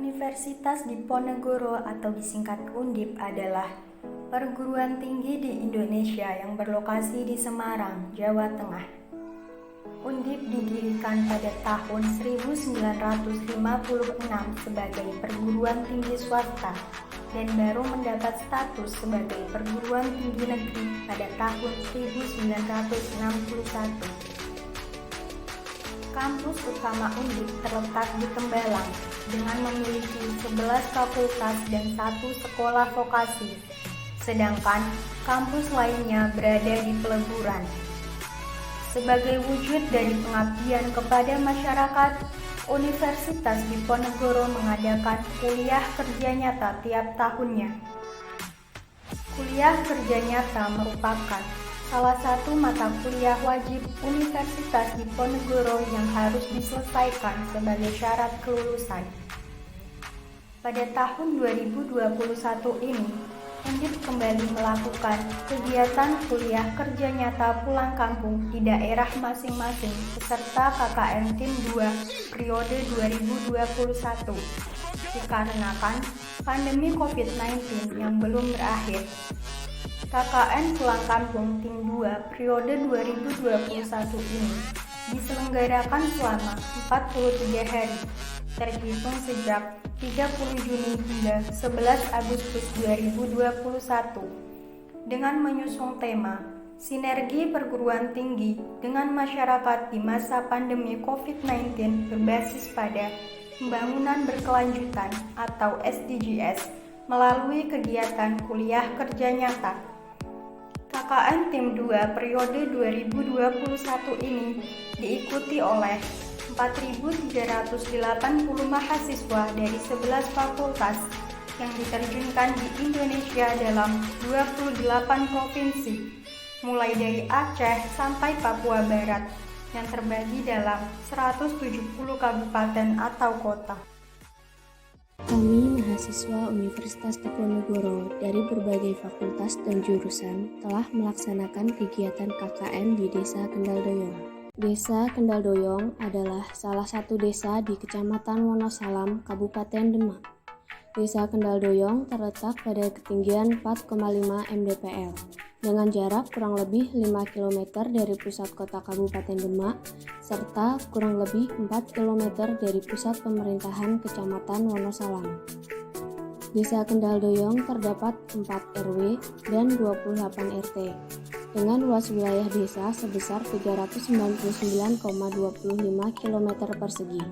Universitas Diponegoro atau disingkat Undip adalah perguruan tinggi di Indonesia yang berlokasi di Semarang, Jawa Tengah. Undip didirikan pada tahun 1956 sebagai perguruan tinggi swasta dan baru mendapat status sebagai perguruan tinggi negeri pada tahun 1961. Kampus utama Undip terletak di Tembalang dengan memiliki 11 fakultas dan 1 sekolah vokasi, sedangkan kampus lainnya berada di peleburan. Sebagai wujud dari pengabdian kepada masyarakat, Universitas Diponegoro mengadakan kuliah kerja nyata tiap tahunnya. Kuliah kerja nyata merupakan salah satu mata kuliah wajib Universitas Diponegoro yang harus diselesaikan sebagai syarat kelulusan. Pada tahun 2021 ini, Undip kembali melakukan kegiatan kuliah kerja nyata pulang kampung di daerah masing-masing peserta KKN Tim 2 periode 2021 dikarenakan pandemi COVID-19 yang belum berakhir. KKN pulang kampung Tim 2 periode 2021 ini diselenggarakan selama 43 hari, terhitung sejak 30 Juni hingga 11 Agustus 2021 dengan mengusung tema Sinergi Perguruan Tinggi dengan Masyarakat di Masa Pandemi COVID-19 berbasis pada Pembangunan Berkelanjutan atau SDGs melalui kegiatan kuliah kerja nyata. KKN Tim 2 periode 2021 ini diikuti oleh 4.380 mahasiswa dari 11 fakultas yang diterjunkan di Indonesia dalam 28 provinsi, mulai dari Aceh sampai Papua Barat, yang terbagi dalam 170 kabupaten atau kota. Kami mahasiswa Universitas Diponegoro dari berbagai fakultas dan jurusan telah melaksanakan kegiatan KKN di Desa Kendal Doyong. Desa Kendal Doyong adalah salah satu desa di Kecamatan Wonosalam, Kabupaten Demak. Desa Kendal Doyong terletak pada ketinggian 4,5 mdpl dengan jarak kurang lebih 5 km dari pusat kota Kabupaten Demak serta kurang lebih 4 km dari pusat pemerintahan Kecamatan Wonosalam. Desa Kendal Doyong terdapat 4 RW dan 28 RT dengan luas wilayah desa sebesar 399,25 km persegi.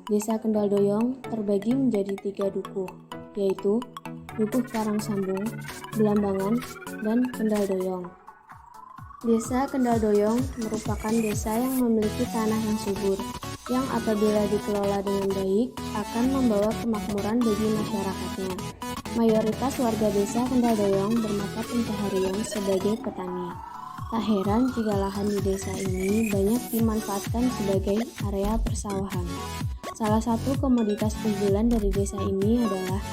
Desa Kendal Doyong terbagi menjadi 3 dukuh, yaitu Dukuh Karangsambung, Belambangan, dan Kendal Doyong. Desa Kendal Doyong merupakan desa yang memiliki tanah yang subur, yang apabila dikelola dengan baik akan membawa kemakmuran bagi masyarakatnya. Mayoritas warga desa Kendal Doyong bermata pencaharian sebagai petani. Tak heran jika lahan di desa ini banyak dimanfaatkan sebagai area persawahan. Salah satu komoditas unggulan dari desa ini adalah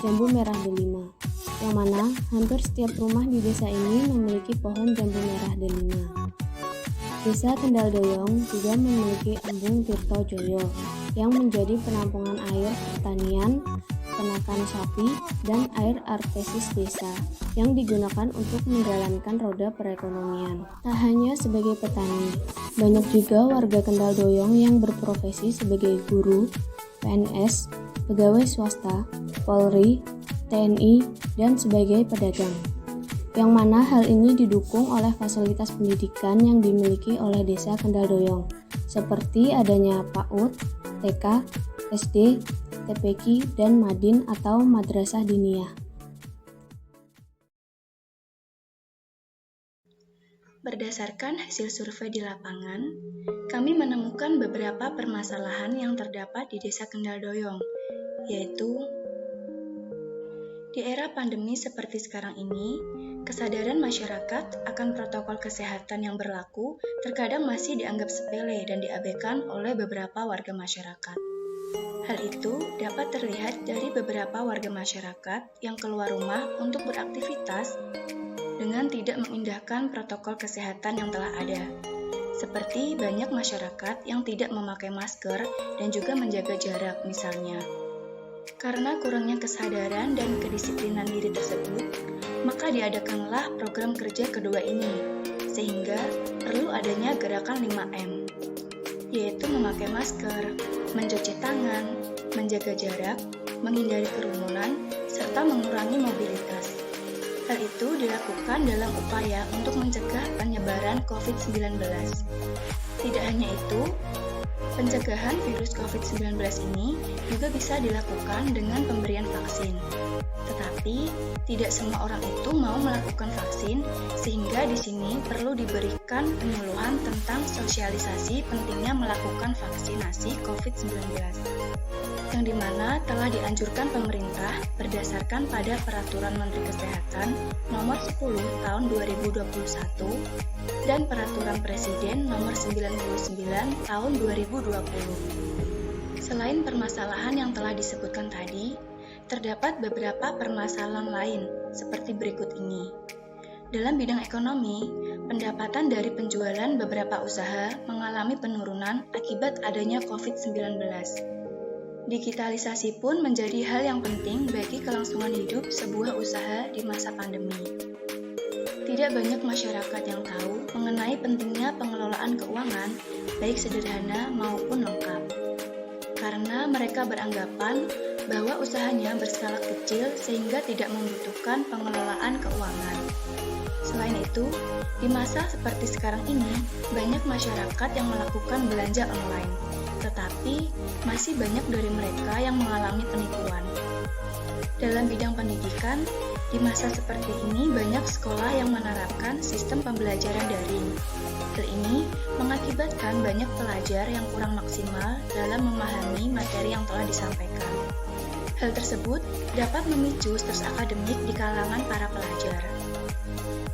jambu merah delima, yang mana hampir setiap rumah di desa ini memiliki pohon jambu merah delima. Desa Kendal Doyong juga memiliki Embung Tirto Joyo yang menjadi penampungan air pertanian, peternakan sapi, dan air artesis desa yang digunakan untuk menjalankan roda perekonomian. Tak hanya sebagai petani, banyak juga warga Kendal Doyong yang berprofesi sebagai guru, PNS, pegawai swasta, Polri, TNI, dan sebagai pedagang. Yang mana hal ini didukung oleh fasilitas pendidikan yang dimiliki oleh Desa Kendal Doyong, seperti adanya PAUD, TK, SD, TPQ, dan Madin atau Madrasah Diniyah. Berdasarkan hasil survei di lapangan, kami menemukan beberapa permasalahan yang terdapat di Desa Kendal Doyong, yaitu di era pandemi seperti sekarang ini, kesadaran masyarakat akan protokol kesehatan yang berlaku terkadang masih dianggap sepele dan diabaikan oleh beberapa warga masyarakat. Hal itu dapat terlihat dari beberapa warga masyarakat yang keluar rumah untuk beraktivitas dengan tidak mengindahkan protokol kesehatan yang telah ada. Seperti banyak masyarakat yang tidak memakai masker dan juga menjaga jarak misalnya. Karena kurangnya kesadaran dan kedisiplinan diri tersebut, maka diadakanlah program kerja kedua ini, sehingga perlu adanya gerakan 5M, yaitu memakai masker, mencuci tangan, menjaga jarak, menghindari kerumunan, serta mengurangi mobilitas. Hal itu dilakukan dalam upaya untuk mencegah penyebaran COVID-19. Tidak hanya itu, pencegahan virus COVID-19 ini juga bisa dilakukan dengan pemberian vaksin. Tetapi, tidak semua orang itu mau melakukan vaksin, sehingga di sini perlu diberikan penyuluhan tentang sosialisasi pentingnya melakukan vaksinasi COVID-19. Yang dimana telah dianjurkan pemerintah berdasarkan pada Peraturan Menteri Kesehatan Nomor 10 Tahun 2021 dan Peraturan Presiden Nomor 99 Tahun 2020. Selain permasalahan yang telah disebutkan tadi, terdapat beberapa permasalahan lain seperti berikut ini. Dalam bidang ekonomi, pendapatan dari penjualan beberapa usaha mengalami penurunan akibat adanya COVID-19. Digitalisasi pun menjadi hal yang penting bagi kelangsungan hidup sebuah usaha di masa pandemi. Tidak banyak masyarakat yang tahu mengenai pentingnya pengelolaan keuangan, baik sederhana maupun lengkap. Karena mereka beranggapan bahwa usahanya berskala kecil sehingga tidak membutuhkan pengelolaan keuangan. Selain itu, di masa seperti sekarang ini, banyak masyarakat yang melakukan belanja online. Tetapi, masih banyak dari mereka yang mengalami penipuan. Dalam bidang pendidikan, di masa seperti ini banyak sekolah yang menerapkan sistem pembelajaran daring. Hal ini mengakibatkan banyak pelajar yang kurang maksimal dalam memahami materi yang telah disampaikan. Hal tersebut dapat memicu stres akademik di kalangan para pelajar.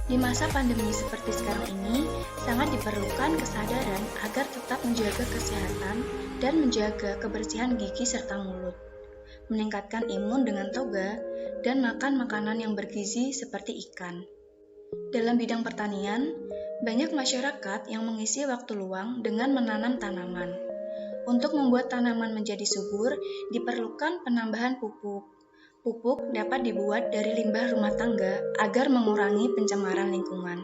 Di masa pandemi seperti sekarang ini, sangat diperlukan kesadaran agar tetap menjaga kesehatan dan menjaga kebersihan gigi serta mulut, meningkatkan imun dengan toga, dan makan makanan yang bergizi seperti ikan. Dalam bidang pertanian, banyak masyarakat yang mengisi waktu luang dengan menanam tanaman. Untuk membuat tanaman menjadi subur, diperlukan penambahan pupuk. Pupuk dapat dibuat dari limbah rumah tangga agar mengurangi pencemaran lingkungan.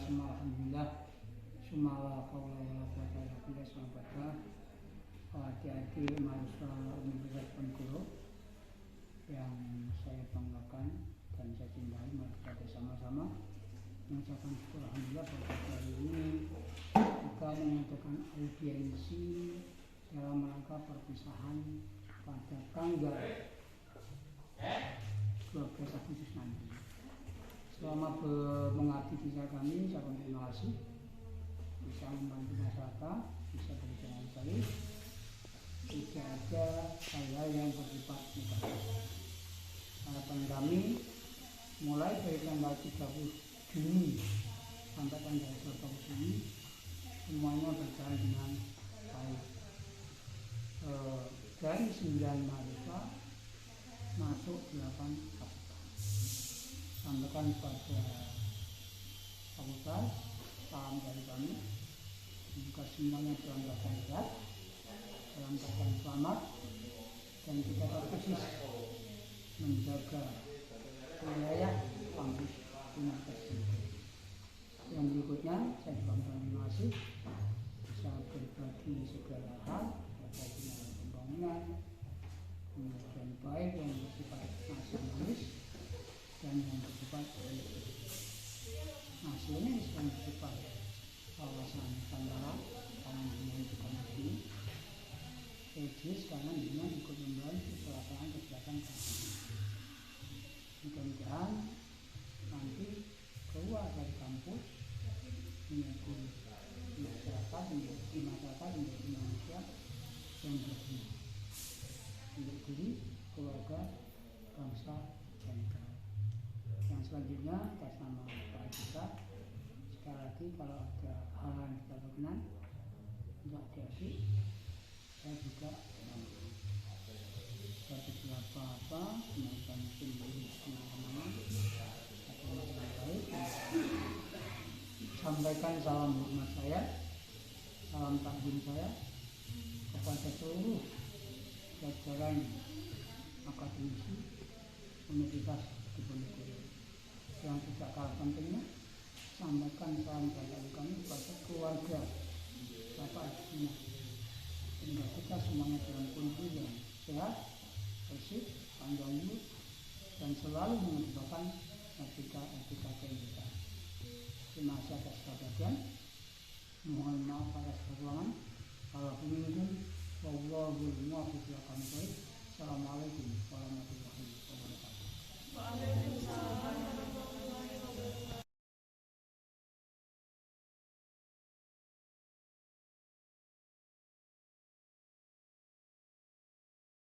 alhamdulillah, sumala qaula wala quwata illa billah. Selamat adik-adik mahasiswa Universitas Diponegoro yang saya banggakan dan saya cintai. Mari kita bersama-sama mengucapkan syukur alhamdulillah pada hari ini kita mengadakan audiensi dalam rangka perpisahan pada tanggal 12 Agustus nanti. Selama mengabdi di kami, saya terima kasih bisa membantu masyarakat, bisa berjalan baik, tidak ada hal-hal yang bersifat negatif. Harapan kami mulai dari tanggal 30 Juni sampai tanggal 20 Juni semuanya berjalan dengan baik. Dari 9 mahasiswa masuk 8 fakultas. Sampaikan pada fakultas, salam dari kami. Semoga semuanya dalam keadaan sehat, dalam keadaan selamat, dan kita fokus menjaga wilayah kampus Universitas Diponegoro. Yang berikutnya, saya juga terima kasih bisa berbagi segala hal terkait dengan pembangunan, kemudian baik yang bersifat nasionalis dan yang bersifat nasionalis yang bersifat kawasan Nusantara, tangan dengan juga negeri. Ejis karena dengan ikut membantu pelaksanaan kegiatan kami. Mudah-mudahan nanti keluar dari kampus menjadi masyarakat, menjadi manusia yang berguna untuk diri, keluarga, bangsa, dan negara. Yang selanjutnya atas nama Pak kita, sekali lagi kalau ada hal yang tidak berkenan untuk adik-adik, saya juga saya beberapa semacam sendiri teman-teman atau masalah baik. Sampaikan salam hormat saya, salam takdim saya kepada seluruh jajaran akademisi Universitas Diponegoro. Yang tidak kalah pentingnya, sampaikan salam dari kami kepada keluarga Bapak Ibu, sehingga kita semuanya dalam kondisi yang sehat, bersih, panjang umur, dan selalu mengedepankan etika kehidupan. Terima kasih atas perhatian. Mohon maaf atas kekurangan. Assalamualaikum warahmatullahi wabarakatuh.